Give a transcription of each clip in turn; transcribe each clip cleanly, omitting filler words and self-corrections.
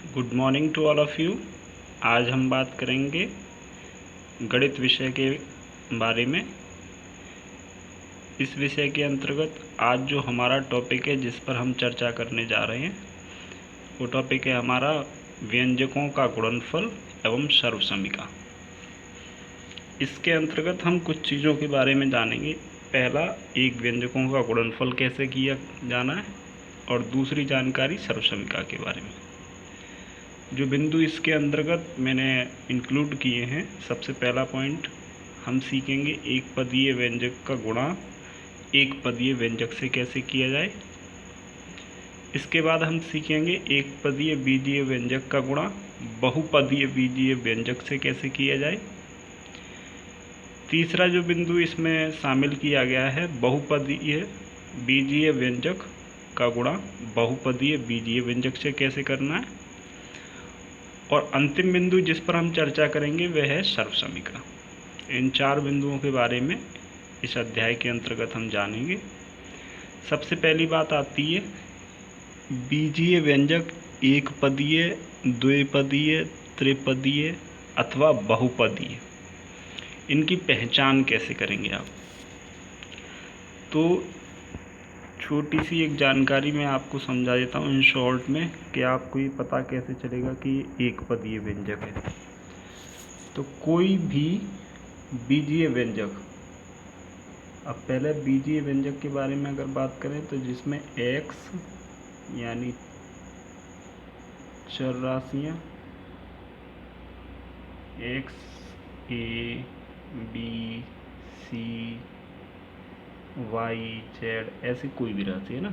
Good morning to all of you. आज हम बात करेंगे गणित विषय के बारे में। इस विषय के अंतर्गत आज जो हमारा टॉपिक है जिस पर हम चर्चा करने जा रहे हैं वो टॉपिक है हमारा व्यंजकों का गुणनफल एवं सर्वसमीका। इसके अंतर्गत हम कुछ चीज़ों के बारे में जानेंगे। पहला, एक व्यंजकों का गुणनफल कैसे किया जाना है, और दूसरी जानकारी सर्वसमीका के बारे में। जो बिंदु इसके अंतर्गत मैंने इंक्लूड किए हैं, सबसे पहला पॉइंट हम सीखेंगे एक पदीय व्यंजक का गुणा एक पदीय व्यंजक से कैसे किया जाए। इसके बाद हम सीखेंगे एक पदीय बीजीय व्यंजक का गुणा बहुपदीय बीजीय व्यंजक से कैसे किया जाए। तीसरा जो बिंदु इसमें शामिल किया गया है, बहुपदीय बीजीय व्यंजक का गुणा बहुपदीय बीजीय व्यंजक से कैसे करना है। और अंतिम बिंदु जिस पर हम चर्चा करेंगे वह है सर्वसमीका। इन चार बिंदुओं के बारे में इस अध्याय के अंतर्गत हम जानेंगे। सबसे पहली बात आती है बीजीय व्यंजक एक पदीय, द्विपदीय, त्रिपदीय अथवा बहुपदीय, इनकी पहचान कैसे करेंगे आप। तो छोटी सी एक जानकारी मैं आपको समझा देता हूँ इन शॉर्ट में कि आपको ये पता कैसे चलेगा कि ये एक पदीय व्यंजक है। तो कोई भी बीजीय व्यंजक, अब पहले बीजीय व्यंजक के बारे में अगर बात करें तो जिसमें x यानी चर राशियाँ x, a, b, c, y, z ऐसी कोई भी राशि है ना,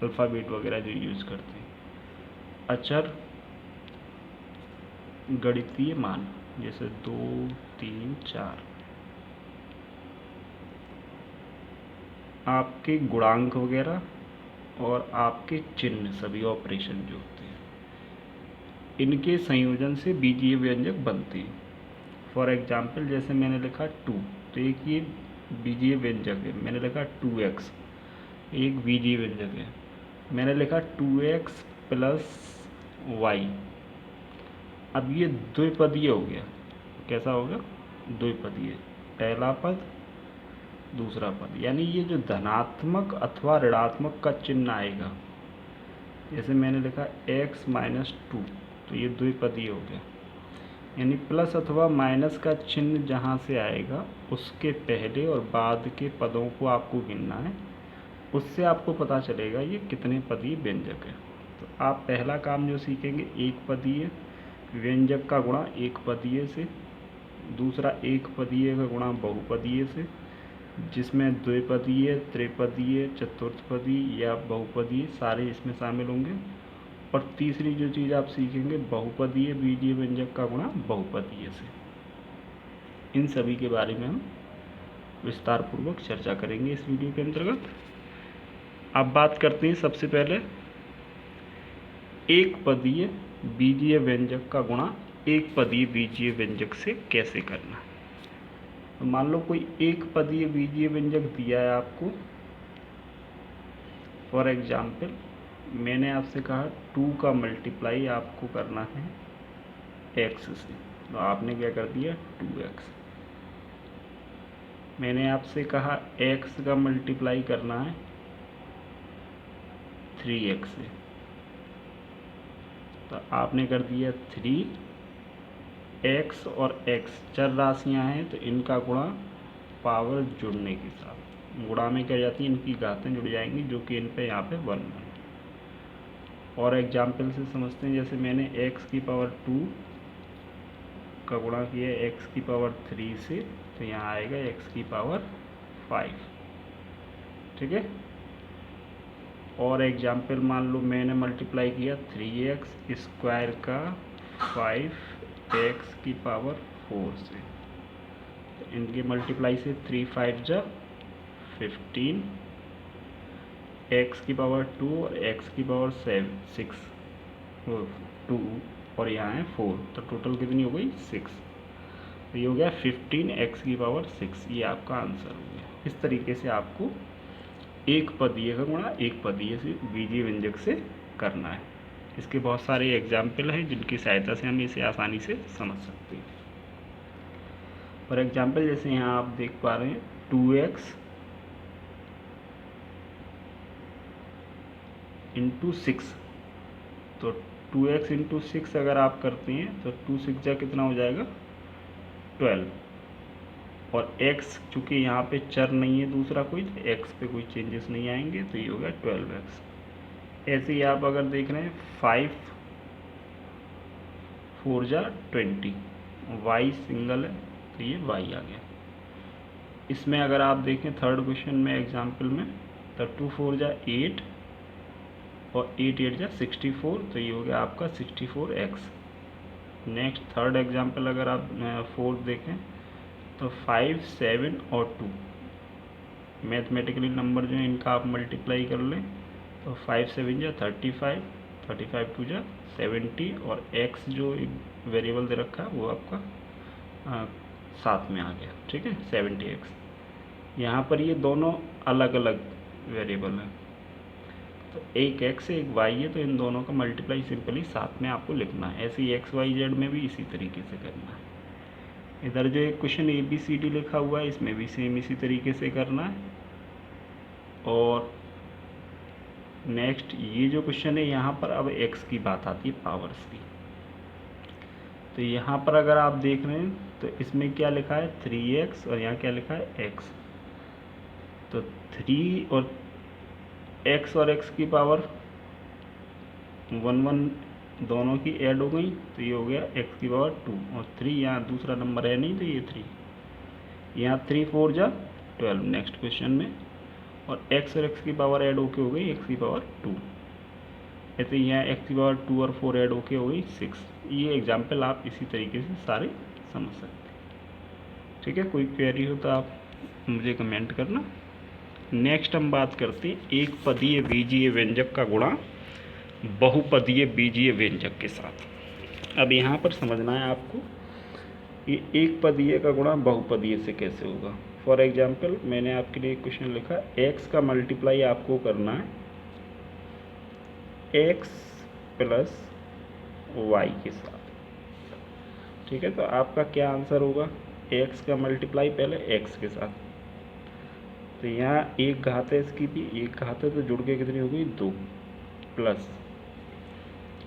अल्फ़ाबेट वगैरह जो यूज़ करते हैं। अचर गणितीय मान जैसे 2, 3, 4, आपके गुणांक वगैरह और आपके चिन्ह सभी ऑपरेशन जो होते हैं, इनके संयोजन से बीजीय व्यंजक बनते हैं। फॉर एग्जाम्पल जैसे मैंने लिखा 2, तो एक ये बीजीय व्यंजक है। मैंने लिखा 2x, एक बीजीय व्यंजक है। मैंने लिखा 2x प्लस y, अब ये द्विपदीय हो गया। कैसा होगा? द्विपदीय, पहला पद दूसरा पद, यानी ये जो धनात्मक अथवा ऋणात्मक का चिन्ह आएगा, जैसे मैंने लिखा x माइनस 2, तो ये द्विपदीय हो गया। यानी प्लस अथवा माइनस का चिन्ह जहाँ से आएगा उसके पहले और बाद के पदों को आपको गिनना है, उससे आपको पता चलेगा ये कितने पदीय व्यंजक है। तो आप पहला काम जो सीखेंगे एक पदीय व्यंजक का गुणा एक पदीय से, दूसरा एक पदीय का गुणा बहुपदीय से, जिसमें द्विपदीय, त्रिपदीय, चतुर्थपदीय या बहुपदीय सारे इसमें शामिल होंगे। और तीसरी जो चीज़ आप सीखेंगे बहुपदीय बीजीय व्यंजक का गुणा बहुपदीय से। इन सभी के बारे में हम विस्तार पूर्वक चर्चा करेंगे इस वीडियो के अंतर्गत। अब बात करते हैं सबसे पहले एक पदीय बीजीय व्यंजक का गुणा एक पदीय बीजीय व्यंजक से कैसे करना है। तो मान लो कोई एक पदीय बीजीय व्यंजक दिया है आपको। फॉर एग्जाम्पल मैंने आपसे कहा 2 का मल्टीप्लाई आपको करना है x से, तो आपने क्या कर दिया 2x। मैंने आपसे कहा x का मल्टीप्लाई करना है 3x से, तो आपने कर दिया 3x और x चर राशियां हैं तो इनका गुणा पावर जुड़ने के साथ, गुणा में क्या जाती है इनकी घातें जुड़ जाएंगी, जो कि इन पे यहाँ पे 1 है। और एग्जाम्पल से समझते हैं, जैसे मैंने x की पावर 2 का गुणा किया x की पावर 3 से, तो यहाँ आएगा x की पावर 5। ठीक है। और एग्जाम्पल मान लो मैंने मल्टीप्लाई किया 3x स्क्वायर का 5x की पावर 4 से, तो इनके मल्टीप्लाई से 3 5 जा 15, x की पावर 2 और x की पावर 6 2 और यहाँ है 4, तो टोटल कितनी हो गई 6। तो ये हो गया 15x की पावर 6, ये आपका आंसर हो गया। इस तरीके से आपको एक पदीय का गुणा एक पदीय से बीजीय व्यंजक से करना है। इसके बहुत सारे एग्जाम्पल हैं जिनकी सहायता से हम इसे आसानी से समझ सकते हैं। फॉर एग्जाम्पल जैसे यहाँ आप देख पा रहे हैं 2x इंटू 6, तो 2x इंटू 6 अगर आप करते हैं तो 2 6 जा कितना हो जाएगा 12, और x चूँकि यहाँ पे चर नहीं है दूसरा कोई, तो x पे कोई चेंजेस नहीं आएंगे, तो ये हो गया 12x। ऐसे ही आप अगर देख रहे हैं 5 4 जा 20, y सिंगल है तो ये y आ गया। इसमें अगर आप देखें थर्ड क्वेश्चन में एग्जाम्पल में, तो 2 4 जा 8 और 8 8 जा 64, तो ये हो गया आपका 64x। नेक्स्ट थर्ड एग्जाम्पल अगर आप फोर्थ देखें तो 5 7 और 2, मैथमेटिकली नंबर जो है इनका आप मल्टीप्लाई कर लें, तो 5 7 जा 35, 35 2 जा 70, और x जो वेरिएबल दे रखा है वो आपका साथ में आ गया, ठीक है 70x। यहाँ पर ये दोनों अलग अलग वेरिएबल हैं, तो एक x है एक y है, तो इन दोनों का मल्टीप्लाई सिंपली साथ में आपको लिखना है। ऐसे ही x y z में भी इसी तरीके से करना है। इधर जो एक क्वेश्चन ABCD लिखा हुआ है इसमें भी सेम इसी तरीके से करना है। और नेक्स्ट ये जो क्वेश्चन है यहाँ पर अब x की बात आती है पावर्स की, तो यहाँ पर अगर आप देख रहे हैं तो इसमें क्या लिखा है 3x और यहाँ क्या लिखा है x, तो 3 और x और x की पावर 1 1 दोनों की ऐड हो गई, तो ये हो गया x की पावर 2, और 3 यहाँ दूसरा नंबर है नहीं तो ये 3, यहाँ 3 4 जा 12 नेक्स्ट क्वेश्चन में, और x और x की पावर ऐड होके हो गई x की पावर 2। ऐसे यहाँ x की पावर 2 और 4 ऐड होके हो गई 6। ये एग्जाम्पल आप इसी तरीके से सारे समझ सकते हैं, ठीक है। कोई क्वेरी हो तो आप मुझे कमेंट करना। नेक्स्ट हम बात करते हैं एक पदीय बीजीय व्यंजक का गुणा बहुपदीय बीजीय व्यंजक के साथ। अब यहाँ पर समझना है आपको ये एक पदीय का गुणा बहुपदीय से कैसे होगा। फॉर एग्जाम्पल मैंने आपके लिए एक क्वेश्चन लिखा, x का मल्टीप्लाई आपको करना है x प्लस y के साथ, ठीक है। तो आपका क्या आंसर होगा, x का मल्टीप्लाई पहले x के साथ, तो यहाँ एक घात है इसकी भी एक घात है, तो जुड़ के कितनी हो गई 2, प्लस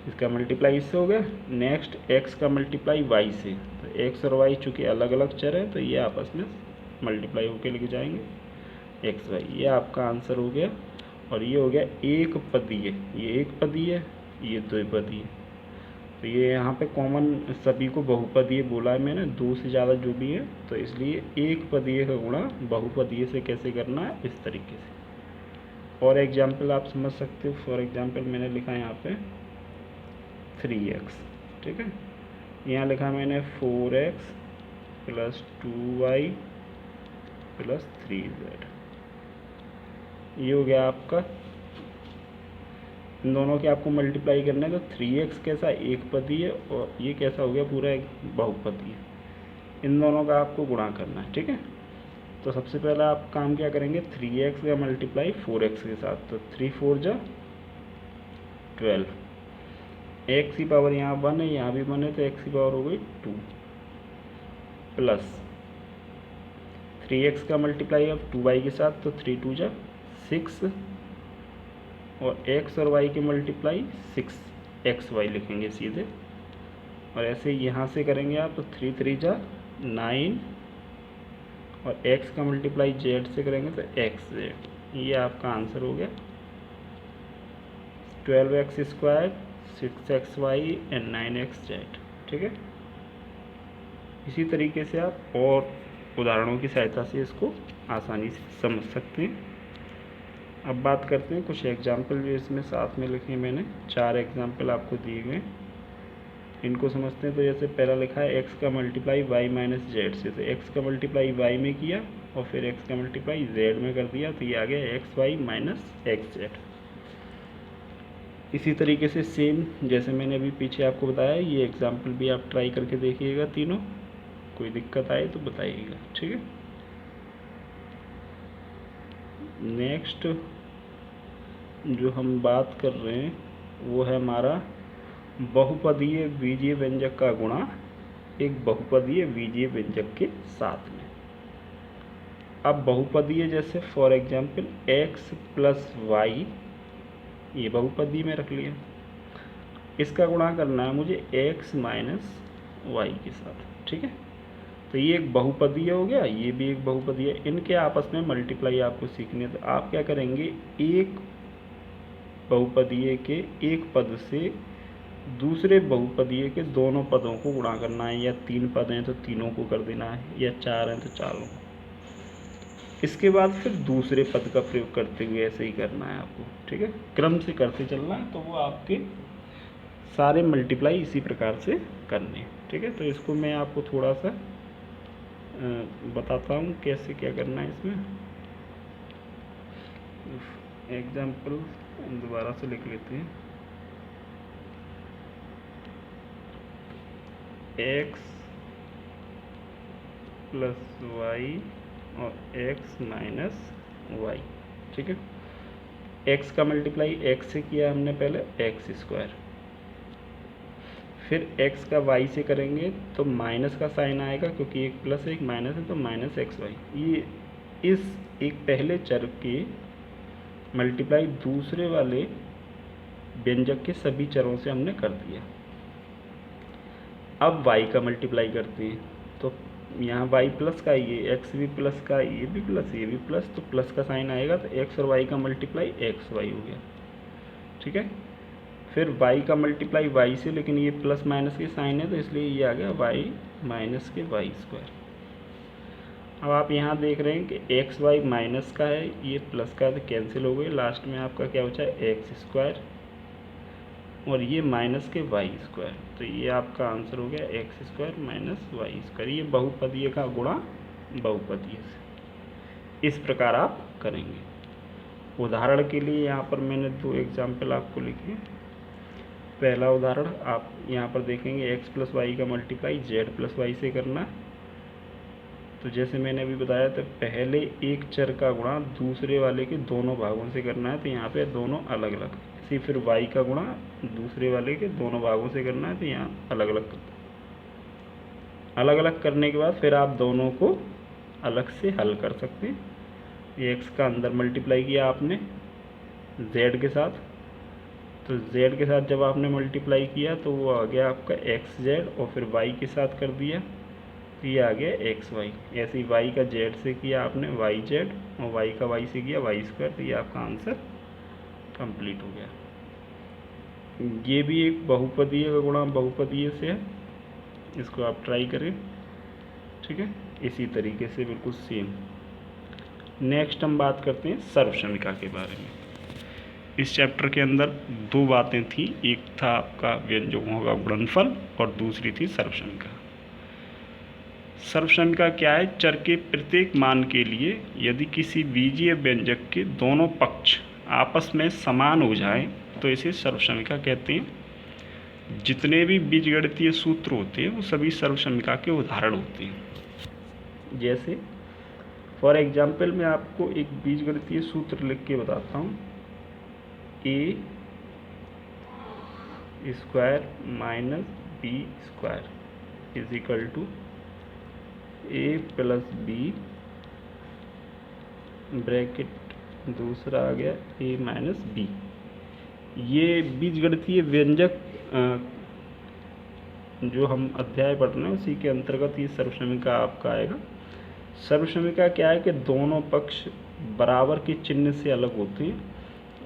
इसका मल्टीप्लाई इससे हो गया। नेक्स्ट x का मल्टीप्लाई y से, तो x और y चूँकि अलग अलग चर है तो ये आपस में मल्टीप्लाई होके लेके जाएंगे x y, ये आपका आंसर हो गया। और ये हो गया एक पदीय, ये एक पदीय ये द्विपदीय, तो ये यहाँ पे कॉमन सभी को बहुपदीय बोला है मैंने, दो से ज़्यादा जो भी है, तो इसलिए एक पदीय का गुणा बहुपदीय से कैसे करना है इस तरीके से। और एग्जाम्पल आप समझ सकते हो, फॉर एग्जाम्पल मैंने लिखा है यहाँ पे 3x, ठीक है। यहाँ लिखा मैंने 4x plus 2y plus 3z, ये हो गया आपका। इन दोनों के आपको मल्टीप्लाई करना है, तो 3x कैसा एक पदीय और ये कैसा हो गया पूरा एक बहुपदीय, इन दोनों का आपको गुणा करना है, ठीक है। तो सबसे पहला आप काम क्या करेंगे, 3x का मल्टीप्लाई 4x के साथ, तो 3 4 जा 12, x की पावर यहाँ 1 है यहाँ भी 1 है, तो x की पावर हो गई 2, प्लस 3x का मल्टीप्लाई अब 2y के साथ, तो 3 2 जा 6, और x और y की मल्टीप्लाई 6xy लिखेंगे सीधे, और ऐसे यहाँ से करेंगे आप, तो 3 3 जा 9, और x का मल्टीप्लाई z से करेंगे तो xz, ये आपका आंसर हो गया 12x square 6xy and 9xz, ठीक है। इसी तरीके से आप और उदाहरणों की सहायता से इसको आसानी से समझ सकते हैं। अब बात करते हैं कुछ एग्जाम्पल जो इसमें साथ में लिखे हैं मैंने, 4 एग्जाम्पल आपको दिए गए, इनको समझते हैं। तो जैसे पहला लिखा है x का मल्टीप्लाई y माइनस जेड से, तो x का मल्टीप्लाई y में किया और फिर x का मल्टीप्लाई z में कर दिया, तो ये आ गया x y minus x z. इसी तरीके से सेम जैसे मैंने अभी पीछे आपको बताया, ये एग्जाम्पल भी आप ट्राई करके देखिएगा तीनों, कोई दिक्कत आए तो बताइएगा, ठीक है। नेक्स्ट जो हम बात कर रहे हैं वो है हमारा बहुपदीय बीजीय व्यंजक का गुणा एक बहुपदीय बीजीय व्यंजक के साथ में। अब बहुपदीय जैसे for example x plus y, ये बहुपदीय में रख लिया, इसका गुणा करना है मुझे x माइनस वाई के साथ, ठीक है। तो ये एक बहुपदीय हो गया, ये भी एक बहुपदीय। इनके आपस में मल्टीप्लाई आपको सीखनी है। तो आप क्या करेंगे, एक बहुपदीय के एक पद से दूसरे बहुपदीय के दोनों पदों को गुणा करना है, या 3 पद हैं तो तीनों को कर देना है, या 4 हैं तो चारों। इसके बाद फिर दूसरे पद का प्रयोग करते हुए ऐसे ही करना है आपको, ठीक है। क्रम से करते चलना है, तो वो आपके सारे मल्टीप्लाई इसी प्रकार से करने, ठीक है। तो इसको मैं आपको थोड़ा सा बताता हूँ कैसे क्या करना है इसमें। एग्जाम्पल दोबारा से लिख लेते हैं। x प्लस वाई और x माइनस वाई, ठीक है। x का मल्टीप्लाई x से किया हमने पहले, एक्स स्क्वायर, फिर x का y से करेंगे तो माइनस का साइन आएगा, क्योंकि एक प्लस एक माइनस है तो माइनस एक्स वाई। ये इस एक पहले चर के मल्टीप्लाई दूसरे वाले व्यंजक के सभी चरों से हमने कर दिया। अब y का मल्टीप्लाई करते हैं, तो यहाँ y प्लस का ये x भी प्लस का, ये भी प्लस, ये भी प्लस, तो प्लस का साइन आएगा, तो x और y का मल्टीप्लाई एक्स वाई हो गया, ठीक है। फिर y का मल्टीप्लाई y से, लेकिन ये प्लस माइनस के साइन है तो इसलिए ये आ गया y माइनस के वाई स्क्वायर। अब आप यहाँ देख रहे हैं कि एक्स वाई माइनस का है, ये प्लस का, तो कैंसिल हो गए। लास्ट में आपका क्या बचा है, एक्स स्क्वायर और ये माइनस के वाई स्क्वायर। तो ये आपका आंसर हो गया x square minus y square. ये बहुपदीय का गुणा बहुपदीय से इस प्रकार आप करेंगे। उदाहरण के लिए यहाँ पर मैंने 2 एग्जाम्पल आपको लिखे। पहला उदाहरण आप यहाँ पर देखेंगे, x प्लस वाई का मल्टीप्लाई z प्लस वाई से करना। तो जैसे मैंने अभी बताया था, पहले एक चर का गुणा दूसरे वाले के दोनों भागों से करना है, तो यहाँ पे दोनों अलग अलग। इसी फिर y का गुणा दूसरे वाले के दोनों भागों से करना है, तो यहाँ अलग अलग करने के बाद फिर आप दोनों को अलग से हल कर सकते हैं। ये x का अंदर मल्टीप्लाई किया आपने z के साथ, तो z के साथ जब आपने मल्टीप्लाई किया तो वो आ गया आपका xz, और फिर y के साथ कर दिया तो ये आ गया xy। ऐसे ही y का z से किया आपने yz, और y का y से किया y स्क्वायर, तो ये आपका आंसर कंप्लीट हो गया। ये भी एक बहुपदीय का गुणा बहुपदीय से है, इसको आप ट्राई करें, ठीक है। इसी तरीके से बिल्कुल सेम। नेक्स्ट हम बात करते हैं सर्वसमीका के बारे में। इस चैप्टर के अंदर 2 बातें थी, एक था आपका व्यंजकों का गुणनफल और दूसरी थी सर्वसमीका। सर्वसमीका क्या है, चर के प्रत्येक मान के लिए यदि किसी बीजीय व्यंजक के दोनों पक्ष आपस में समान हो जाएं तो इसे सर्वसमीका कहते हैं। जितने भी बीजगणितीय सूत्र होते हैं वो सभी सर्वसमीका के उदाहरण होते हैं। जैसे फॉर एग्जाम्पल मैं आपको एक बीजगणितीय सूत्र लिख के बताता हूँ, a square minus B square is equal to a plus B, bracket दूसरा आ गया a माइनस बी। ये बीजगणितीय व्यंजक जो हम अध्याय पढ़ रहे हैं उसी के अंतर्गत ये सर्वसमीका आपका आएगा। सर्वसमीका क्या है कि दोनों पक्ष बराबर के चिन्ह से अलग होते हैं,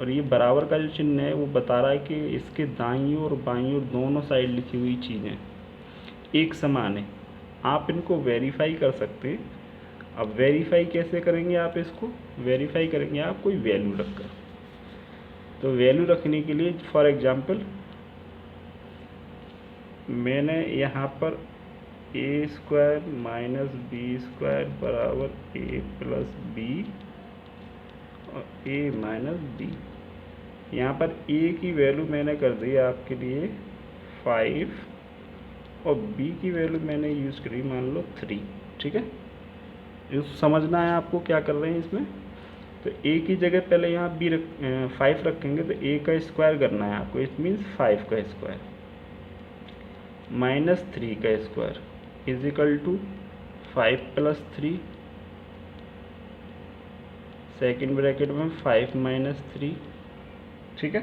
और ये बराबर का जो चिन्ह है वो बता रहा है कि इसके दाईं और बाईं और दोनों साइड लिखी हुई चीज़ें एक समान है। आप इनको वेरीफाई कर सकते हैं। अब वेरीफाई कैसे करेंगे, आप इसको वेरीफाई करेंगे आप कोई वैल्यू रखकर। तो वैल्यू रखने के लिए फॉर एग्जांपल मैंने यहाँ पर a square minus B square बराबर a प्लस बी और a माइनस बी, यहाँ पर a की वैल्यू मैंने कर दी आपके लिए 5 और b की वैल्यू मैंने यूज़ करी मान लो 3, ठीक है। इस समझना है आपको क्या कर रहे हैं इसमें। तो a की जगह पहले यहाँ 5 रखेंगे, तो a का स्क्वायर करना है आपको, इट मीन्स 5 का स्क्वायर। -3 का square is equal to 5 + 3, second bracket में 5 - 3, ठीक है।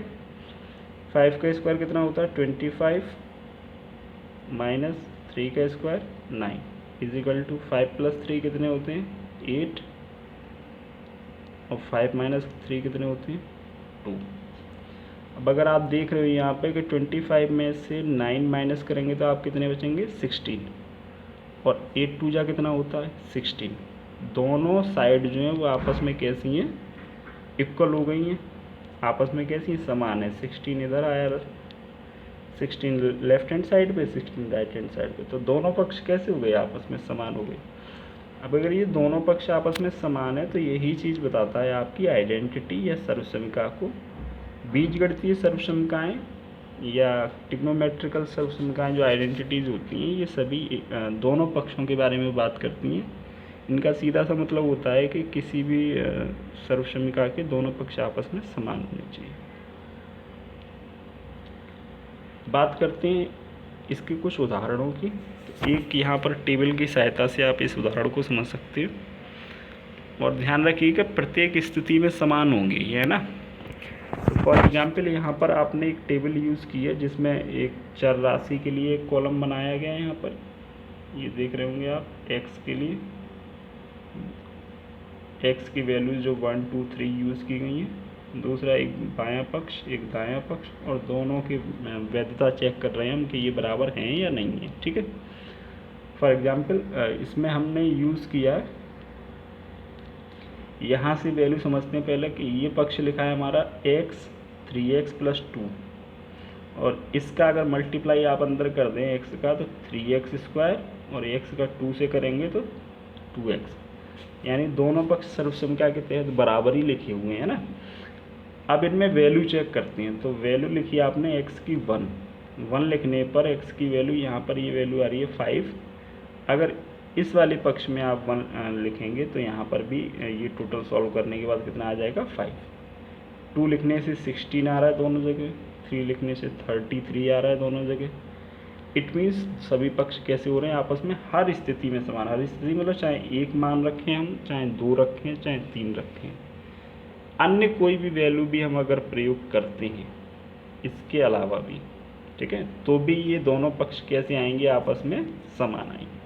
5 का स्क्वायर कितना होता है 25 - 3 का स्क्वायर 9 इज इक्वल टू 5 + 3 कितने होते हैं 8 और 5 - 3 कितने होते हैं 2। अब अगर आप देख रहे हो यहाँ पे कि 25 में से 9 माइनस करेंगे तो आप कितने बचेंगे 16, और 8 2 जा कितना होता है 16। दोनों साइड जो हैं वो आपस में कैसी हैं इक्वल हो गई हैं, आपस में कैसी समान है। 16 इधर आया, 16 लेफ्ट हैंड साइड पे, 16 राइट हैंड साइड पे, तो दोनों पक्ष कैसे हो गए आपस में समान हो गए। अब अगर ये दोनों पक्ष आपस में समान है तो यही चीज़ बताता है आपकी आइडेंटिटी या सर्वसमिका को। बीजगणितीय सर्वसमिकाएं या ट्रिग्नोमेट्रिकल सर्वसमिकाएं जो आइडेंटिटीज़ होती हैं ये सभी दोनों पक्षों के बारे में बात करती हैं। इनका सीधा सा मतलब होता है कि किसी भी सर्वसमिका के दोनों पक्ष आपस में समान होने चाहिए। बात करते हैं इसके कुछ उदाहरणों की। तो एक यहाँ पर टेबल की सहायता से आप इस उदाहरण को समझ सकते हो, और ध्यान रखिए कि प्रत्येक स्थिति में समान होंगे, ये है ना। तो फॉर एग्जांपल यहाँ पर आपने एक टेबल यूज़ की है जिसमें एक चर राशि के लिए एक कॉलम बनाया गया है। यहाँ पर ये देख रहे होंगे आप, एक्स के लिए एक्स की वैल्यूज जो 1 2 3 यूज़ की गई हैं। दूसरा एक बायां पक्ष एक दायां पक्ष, और दोनों की वैधता चेक कर रहे हैं हम कि ये बराबर हैं या नहीं है, ठीक है। फॉर एग्जांपल इसमें हमने यूज़ किया है, यहाँ से वैल्यू समझते हैं पहले कि ये पक्ष लिखा है हमारा x 3x + 2, और इसका अगर मल्टीप्लाई आप अंदर कर दें x का तो 3x² और x का 2 से करेंगे तो 2x, यानी दोनों पक्ष सर्वसमिका के तहत बराबर ही लिखे हुए हैं ना। अब इनमें वैल्यू चेक करते हैं, तो वैल्यू लिखी आपने x की 1 लिखने पर x की वैल्यू यहाँ पर ये वैल्यू आ रही है 5। अगर इस वाले पक्ष में आप 1 लिखेंगे तो यहाँ पर भी ये टोटल सॉल्व करने के बाद कितना आ जाएगा 5। 2 लिखने से 16 आ रहा है दोनों जगह, 3 लिखने से 33 आ रहा है दोनों जगह। इट मीन्स सभी पक्ष कैसे हो रहे हैं आपस में हर स्थिति में समान। हर स्थिति मतलब चाहे 1 मान रखें हम, चाहे 2 रखें, चाहे 3 रखें, अन्य कोई भी वैल्यू भी हम अगर प्रयोग करते हैं इसके अलावा भी, ठीक है, तो भी ये दोनों पक्ष कैसे आएंगे आपस में समान आएंगे।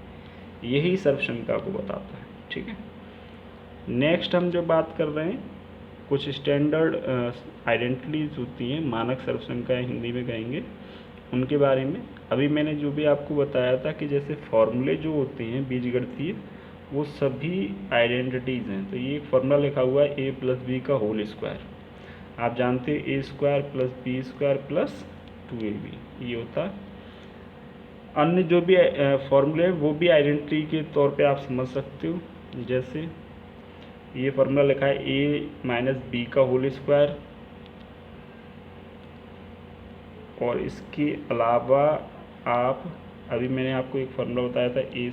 यही सर्वसमिका को बताता है, ठीक है। नेक्स्ट हम जो बात कर रहे हैं कुछ स्टैंडर्ड आइडेंटिटीज होती हैं, मानक सर्वसमिकाएं हिंदी में कहेंगे, उनके बारे में। अभी मैंने जो भी आपको बताया था कि जैसे फॉर्मूले जो होते हैं बीजगणितीय वो सभी आइडेंटिटीज़ हैं। तो ये एक फॉर्मूला लिखा हुआ है a + b का होल स्क्वायर, आप जानते हैं a² + b² + 2ab, ये होता है। अन्य जो भी फॉर्मूले हैं वो भी आइडेंटिटी के तौर पे आप समझ सकते हो। जैसे ये फॉर्मूला लिखा है a - b का होल स्क्वायर, और इसके अलावा आप अभी मैंने आपको एक फार्मूला बताया था a²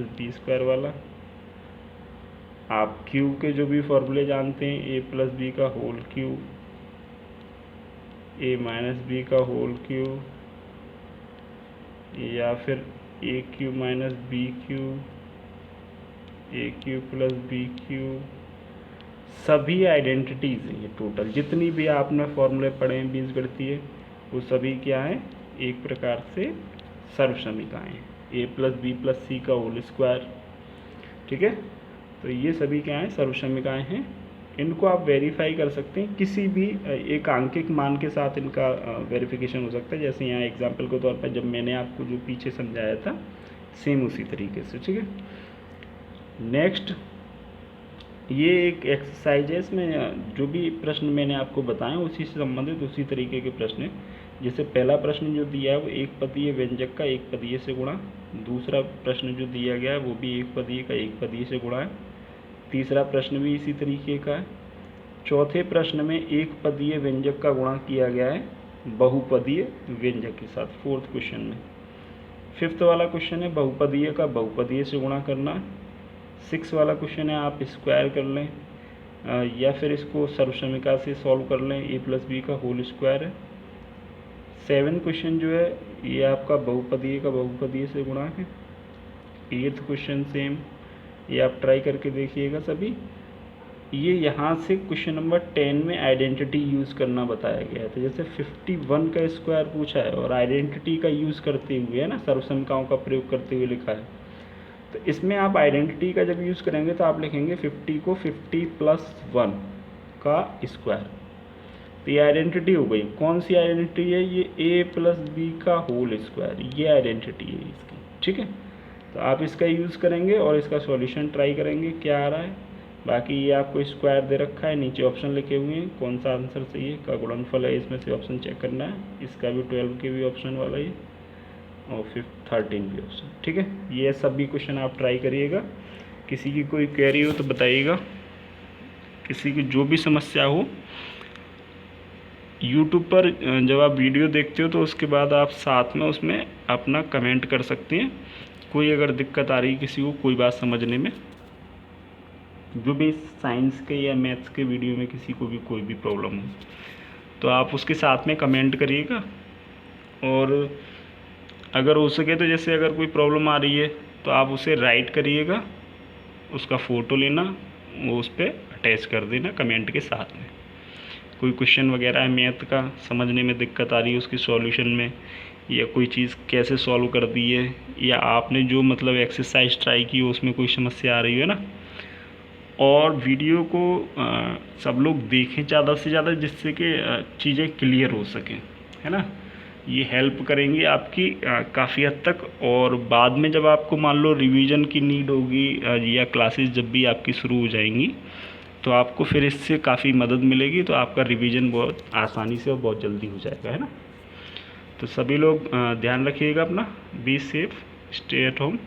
- b² वाला। आप क्यूब के जो भी फॉर्मूले जानते हैं a + b का होल क्यूब, a - b का होल क्यूब, या फिर a³ - b³ a³ + b³, सभी आइडेंटिटीज़ हैं ये टोटल जितनी भी आपने फॉर्मूले पढ़े हैं बीजगणितीय वो सभी क्या है एक प्रकार से सर्वसमिकाएं हैं। a + b + c का होल स्क्वायर, ठीक है। तो ये सभी क्या हैं सर्वसमिकाएं हैं। इनको आप वेरीफाई कर सकते हैं, किसी भी एक आंकिक मान के साथ इनका वेरिफिकेशन हो सकता है। जैसे यहाँ एग्जांपल के तौर पर जब मैंने आपको जो पीछे समझाया था सेम उसी तरीके से, ठीक है। नेक्स्ट ये एक एक्सरसाइज है, इसमें जो भी प्रश्न मैंने आपको बताए उसी से संबंधित उसी तरीके के प्रश्न हैं। जैसे पहला प्रश्न जो दिया है वो एक पदीय व्यंजक का एक पदीय से गुणा, दूसरा प्रश्न जो दिया गया है वो भी एक पदीय का एक पदीय से गुणा है, तीसरा प्रश्न भी इसी तरीके का है, चौथे प्रश्न में एक पदीय व्यंजक का गुणा किया गया है बहुपदीय व्यंजक के साथ, फोर्थ क्वेश्चन में। फिफ्थ वाला क्वेश्चन है बहुपदीय का बहुपदीय से गुणा करना। सिक्स वाला क्वेश्चन है आप स्क्वायर कर लें या फिर इसको सर्वसमिका से सॉल्व कर लें, a + b का होल स्क्वायर है। 7 क्वेश्चन जो है ये आपका बहुपदीय का बहुपदीय से गुणा है। 8th क्वेश्चन सेम, ये आप ट्राई करके देखिएगा सभी। ये यहाँ से क्वेश्चन नंबर 10 में आइडेंटिटी यूज़ करना बताया गया है। तो जैसे 51 का स्क्वायर पूछा है और आइडेंटिटी का यूज़ करते हुए है ना, सर्वसंख्याओं का प्रयोग करते हुए लिखा है। तो इसमें आप आइडेंटिटी का जब यूज़ करेंगे तो आप लिखेंगे 50 को 50 + 1 का स्क्वायर। तो ये आइडेंटिटी हो गई। कौन सी आइडेंटिटी है? ये a + b का होल स्क्वायर, ये आइडेंटिटी है इसकी। ठीक है, तो आप इसका यूज़ करेंगे और इसका सॉल्यूशन ट्राई करेंगे क्या आ रहा है। बाकी ये आपको स्क्वायर दे रखा है, नीचे ऑप्शन लिखे हुए हैं, कौन सा आंसर सही है का गुणनफल है, इसमें से ऑप्शन चेक करना है। इसका भी 12 के भी ऑप्शन वाला ही और फिर 13 भी ऑप्शन। ठीक है, ये सभी क्वेश्चन आप ट्राई करिएगा। किसी की कोई क्वेरी हो तो बताइएगा, किसी की जो भी समस्या हो। यूट्यूब पर जब आप वीडियो देखते हो तो उसके बाद आप साथ में उसमें अपना कमेंट कर सकते हैं। कोई अगर दिक्कत आ रही है किसी को कोई बात समझने में, जो भी साइंस के या मैथ्स के वीडियो में किसी को भी कोई भी प्रॉब्लम हो तो आप उसके साथ में कमेंट करिएगा। और अगर हो सके तो जैसे अगर कोई प्रॉब्लम आ रही है तो आप उसे राइट करिएगा, उसका फ़ोटो लेना, वो उस पर अटैच कर देना कमेंट के साथ में। कोई क्वेश्चन वगैरह है मैथ का समझने में दिक्कत आ रही है उसकी सॉल्यूशन में, या कोई चीज़ कैसे सॉल्व कर दी है, या आपने जो मतलब एक्सरसाइज ट्राई की हो उसमें कोई समस्या आ रही है ना। और वीडियो को सब लोग देखें ज़्यादा से ज़्यादा, जिससे कि चीज़ें क्लियर हो सकें, है ना। ये हेल्प करेंगी आपकी काफ़ी हद तक। और बाद में जब आपको मान लो रिवीजन की नीड होगी या क्लासेस जब भी आपकी शुरू हो जाएंगी तो आपको फिर इससे काफ़ी मदद मिलेगी, तो आपका रिवीजन बहुत आसानी से और बहुत जल्दी हो जाएगा, है ना। तो सभी लोग ध्यान रखिएगा अपना, be safe, stay at home.